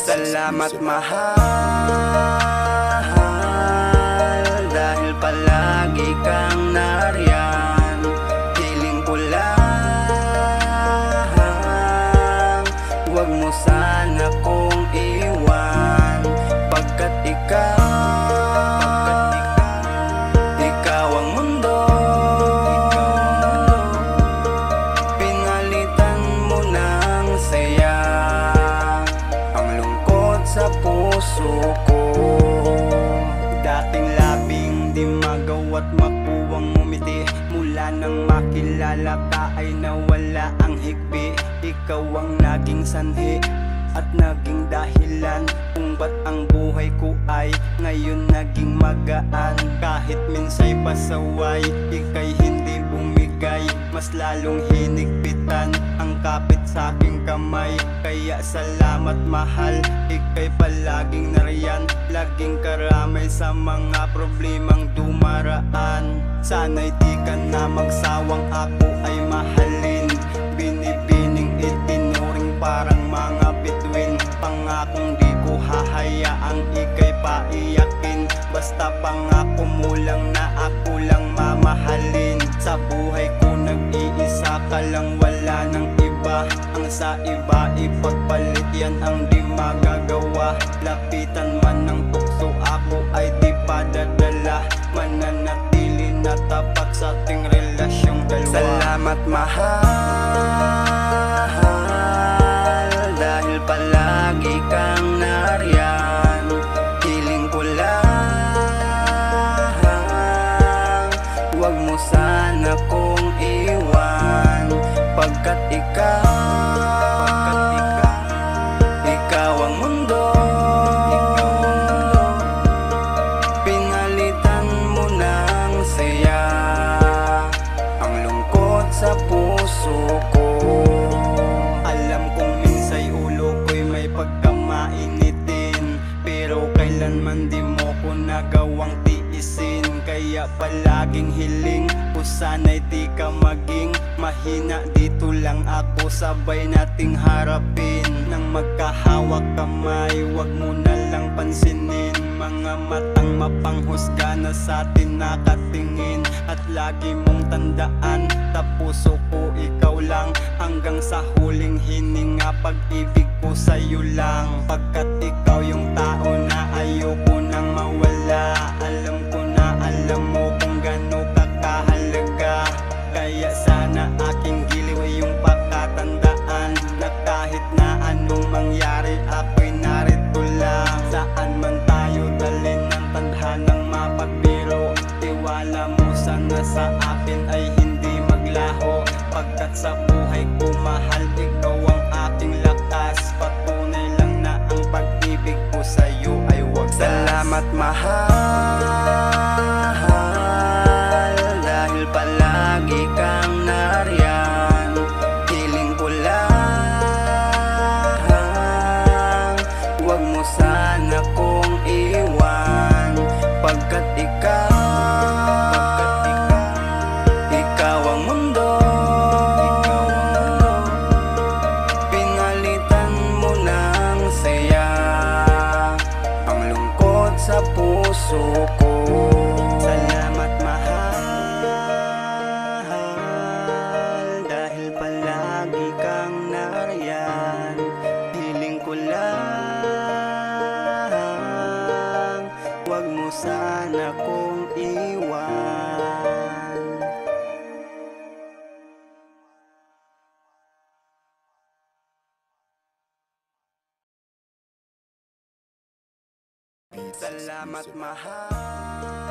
Salamat mahal, dahil palagi kang nariyan. Hiling ko lang, huwag mo sana kong iwan. Pagkat ikaw ang mundo, pinalitan mo ng saya ang lungkot sa puso ko. Dating labing di magawa't makuwang umiti, mula nang makilala ka ay nawala ang higpi. Ikaw ang naging sanhi at naging dahilan kung ba't ang buhay ko ay ngayon naging magaan. Kahit minsay pasaway, ika'y hindi bumigay, mas lalong hinigpitan ang kapit sa aking kamay. Kaya salamat mahal, ika'y palaging nariyan, laging karamay sa mga problemang dumaraan. Sana'y di ka na magsawang ako ay mahalin, binibining itinuring parang mga bituin. Pangakong di ko hahayaang ika'y paiyakin, basta pangako mo lang na ako lang mamahalin. Sa buhay ko nag-iisa ka lang, wala nang iba. Ang sa iba ipagpalit, yan ang di magagawa. Lapitan man ng tukso, ako ay di padadala. Mananatili na tapat sa ating relasyong dalawa. Salamat mahal, dahil palagi kang nariyan. Hiling ko lang, huwag mo sana kong iwan. Pagkat ikaw ang mundo, pinalitan mo ng saya ang lungkot sa puso ko. Alam kong minsay ulo ko'y may pagkamainitin, pero kailanman di mo ko nagawang tiisin. Kaya palaging hiling ko sana'y di ka maging mahina. Dito lang ako, sabay nating harapin. Nang magkahawak kamay, wag mo na lang pansinin mga matang mapanghusga na sa atin nakatingin. At lagi mong tandaan, tapuso ko ikaw lang, hanggang sa huling hininga. Pag-ibig ko sa'yo lang, pagkat ikaw yung tao na ayoko nang mawala. Alam mo kung gaano ka kahalaga, kaya sana aking giliw ay yung pakatandaan na kahit na anong mangyari, ako'y narito lang. Saan man tayo dalhin ng tadhanang mapagbiro, tiwala mo sana sa akin ay hindi maglaho. Pagkat sa buhay ko mahal, ikaw ang aking lakas. Patunay lang na ang pag-ibig ko sa'yo ay wagas. Salamat mahal, dahil palagi kang nariyan. Hiling ko lang, huwag mo sana kong iwan. Pagkat ikaw ang mundo, pinalitan mo ng saya ang lungkot sa puso ko. Salamat mahal, dahil palagi kang nariyan. Hiling ko lang, huwag mo sana kong iwan. Salamat mahal.